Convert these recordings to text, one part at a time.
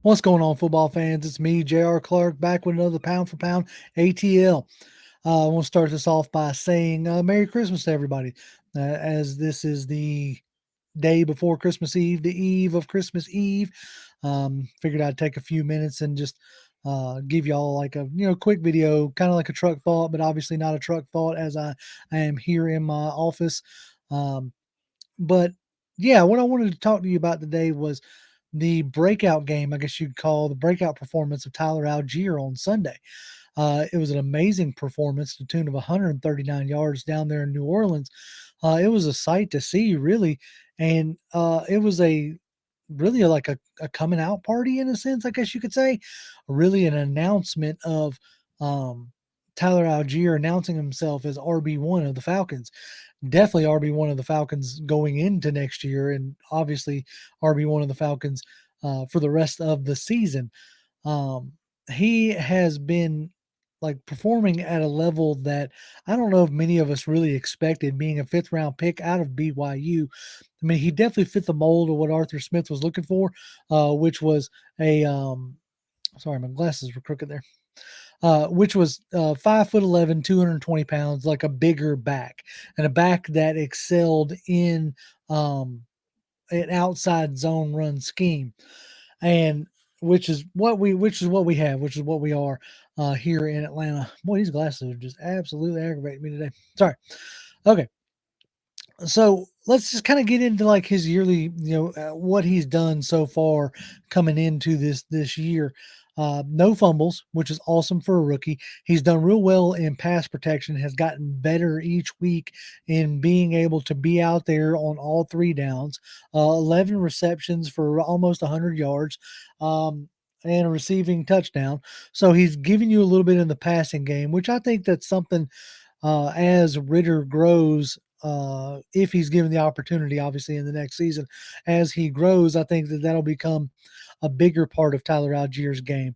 What's going on, football fans? It's me, J.R. Clark, back with another Pound for Pound ATL. I want to start this off by saying Merry Christmas to everybody, as this is the day before Christmas Eve, the eve of Christmas Eve. Figured I'd take a few minutes and just give y'all like a quick video, kind of like a truck thought, but obviously not a truck thought, as I am here in my office. Um, but yeah, what I wanted to talk to you about today was the breakout game, I guess you'd call the breakout performance of Tyler Allgeier on Sunday. It was an amazing performance to the tune of 139 yards down there in New Orleans. It was a sight to see, really, and it was a really like a coming out party in a sense, I guess you could say. Really, an announcement of um, Tyler Allgeier announcing himself as RB1 of the Falcons. Definitely RB1 of the Falcons going into next year, and obviously RB1 of the Falcons for the rest of the season. Um, he has been like performing at a level that I don't know if many of us really expected, being a fifth round pick out of BYU. I mean, he definitely fit the mold of what Arthur Smith was looking for, which was a sorry, my glasses were crooked there. Which was 5'11", 220 pounds, like a bigger back, and a back that excelled in um, an outside zone run scheme, and which is what we are here in Atlanta. Boy, these glasses are just absolutely aggravating me today. Sorry. Okay, so let's just kind of get into like his yearly, what he's done so far coming into this year. No fumbles, which is awesome for a rookie. He's done real well in pass protection, has gotten better each week in being able to be out there on all three downs. 11 receptions for almost 100 yards. And a receiving touchdown. So he's giving you a little bit in the passing game, which I think that's something as Ritter grows, if he's given the opportunity, obviously in the next season, as he grows, I think that that'll become a bigger part of Tyler Algier's game.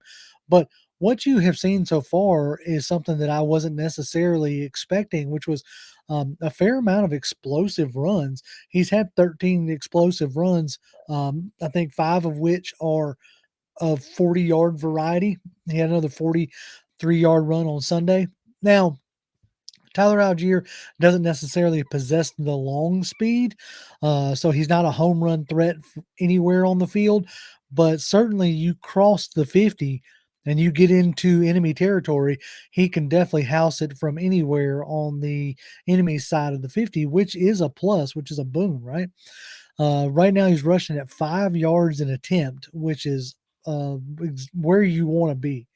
But what you have seen so far is something that I wasn't necessarily expecting, which was a fair amount of explosive runs. He's had 13 explosive runs, I think five of which are of 40-yard variety. He had another 43-yard run on Sunday. Now, Tyler Algier doesn't necessarily possess the long speed, so he's not a home run threat anywhere on the field. But certainly, you cross the 50 and you get into enemy territory, he can definitely house it from anywhere on the enemy side of the 50, which is a plus, which is a boon, right? Right now, he's rushing at 5 yards an attempt, which is where you want to be.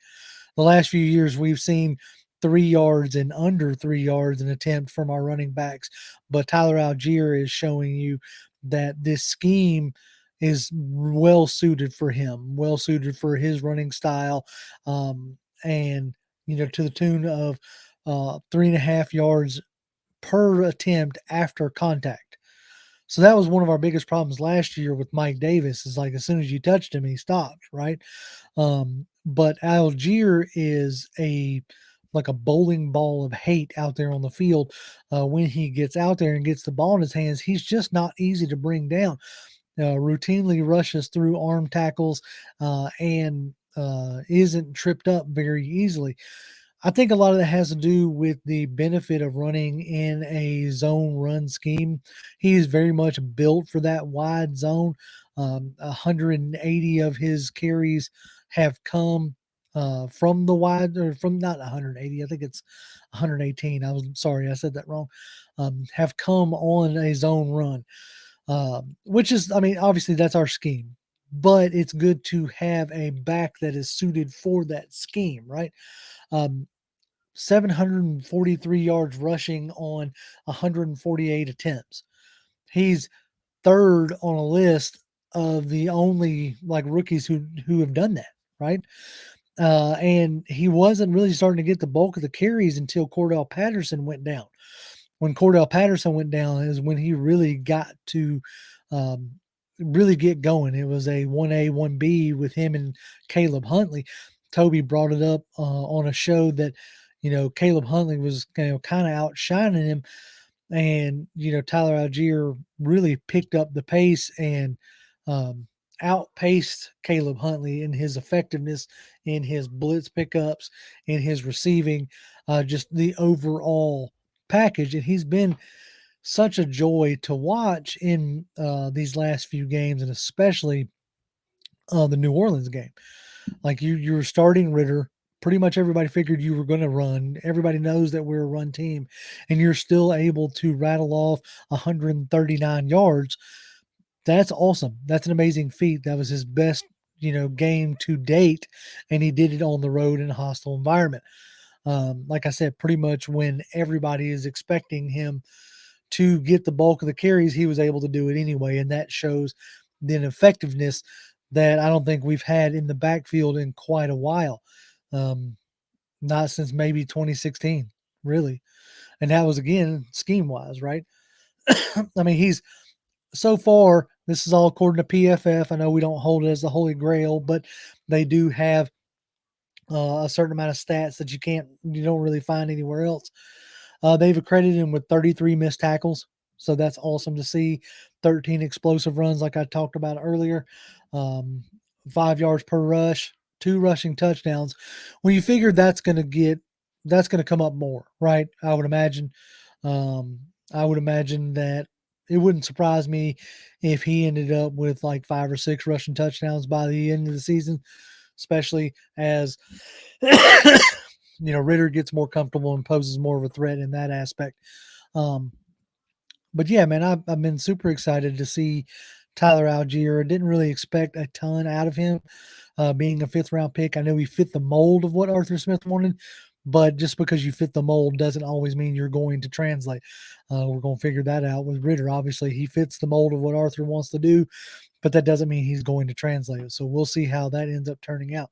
The last few years, we've seen 3 yards and under 3 yards an attempt from our running backs. But Tyler Algier is showing you that this scheme is well suited for him, well suited for his running style. And, to the tune of 3.5 yards per attempt after contact. So that was one of our biggest problems last year with Mike Davis, is like as soon as you touched him, he stopped, right? But Algier is like a bowling ball of hate out there on the field. When he gets out there and gets the ball in his hands, he's just not easy to bring down. Routinely rushes through arm tackles and isn't tripped up very easily. I think a lot of that has to do with the benefit of running in a zone run scheme. He is very much built for that wide zone. 180 of his carries have come from the wide, or from not 180. I think it's 118. I was sorry, I said that wrong. Have come on a zone run, which is, I mean, obviously that's our scheme, but it's good to have a back that is suited for that scheme, right? Um, 743 yards rushing on 148 attempts. He's third on a list of the only like rookies who have done that, right? And he wasn't really starting to get the bulk of the carries until Cordell Patterson went down. When Cordell Patterson went down is when he really got to um, really get going. It was a 1A, 1B with him and Caleb Huntley. Toby brought it up on a show that, Caleb Huntley was, kind of outshining him. And, Tyler Algier really picked up the pace and outpaced Caleb Huntley in his effectiveness, in his blitz pickups, in his receiving, just the overall package. And he's been such a joy to watch in these last few games, and especially the New Orleans game. Like you were starting Ritter. Pretty much everybody figured you were going to run. Everybody knows that we're a run team, and you're still able to rattle off 139 yards. That's awesome. That's an amazing feat. That was his best, game to date, and he did it on the road in a hostile environment. Like I said, pretty much when everybody is expecting him to get the bulk of the carries, he was able to do it anyway, and that shows the effectiveness that I don't think we've had in the backfield in quite a while. Um, Not since maybe 2016, really. And that was again scheme wise, right? I mean, he's so far, this is all according to PFF. I know we don't hold it as the holy grail, but they do have a certain amount of stats that you don't really find anywhere else. They've accredited him with 33 missed tackles, so that's awesome to see. 13 explosive runs, like I talked about earlier. Um, 5 yards per rush, 2 rushing touchdowns. When you figure that's going to come up more, right? I would imagine. Um, I would imagine that it wouldn't surprise me if he ended up with like 5 or 6 rushing touchdowns by the end of the season, especially as Ritter gets more comfortable and poses more of a threat in that aspect. Um, but yeah, man, I've been super excited to see Tyler Algier. I didn't really expect a ton out of him, being a 5th round pick. I know he fit the mold of what Arthur Smith wanted, but just because you fit the mold doesn't always mean you're going to translate. We're going to figure that out with Ritter. Obviously, he fits the mold of what Arthur wants to do, but that doesn't mean he's going to translate it. So we'll see how that ends up turning out.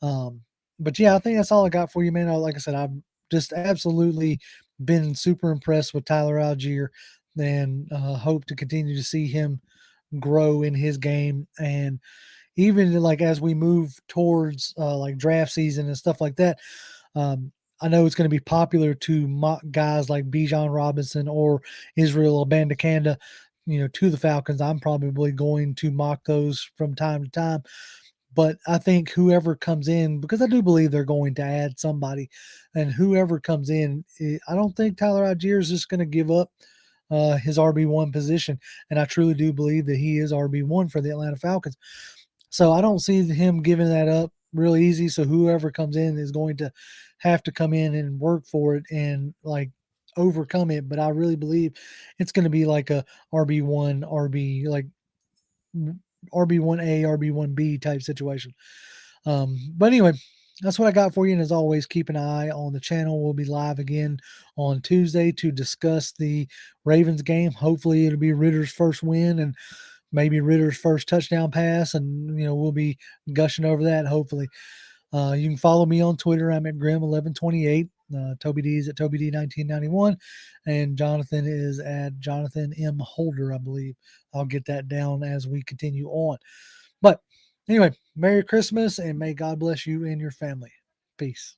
Um, but yeah, I think that's all I got for you, man. Like I said, I've just absolutely been super impressed with Tyler Algier, and hope to continue to see him grow in his game. And even like as we move towards like draft season and stuff like that, um, I know it's going to be popular to mock guys like Bijan Robinson or Israel Abandakanda, to the Falcons. I'm probably going to mock those from time to time. But I think whoever comes in, because I do believe they're going to add somebody, and whoever comes in, I don't think Tyler Algier is just going to give up his RB1 position. And I truly do believe that he is RB1 for the Atlanta Falcons. So I don't see him giving that up real easy. So whoever comes in is going to have to come in and work for it and like overcome it. But I really believe it's going to be like a RB1, like RB1A, RB1B type situation. But anyway, that's what I got for you. And as always, keep an eye on the channel. We'll be live again on Tuesday to discuss the Ravens game. Hopefully, it'll be Ritter's first win and maybe Ritter's first touchdown pass. And, we'll be gushing over that, hopefully. You can follow me on Twitter. I'm at Grim1128. Toby D is at Toby D1991. And Jonathan is at Jonathan M. Holder, I believe. I'll get that down as we continue on. But anyway, Merry Christmas and may God bless you and your family. Peace.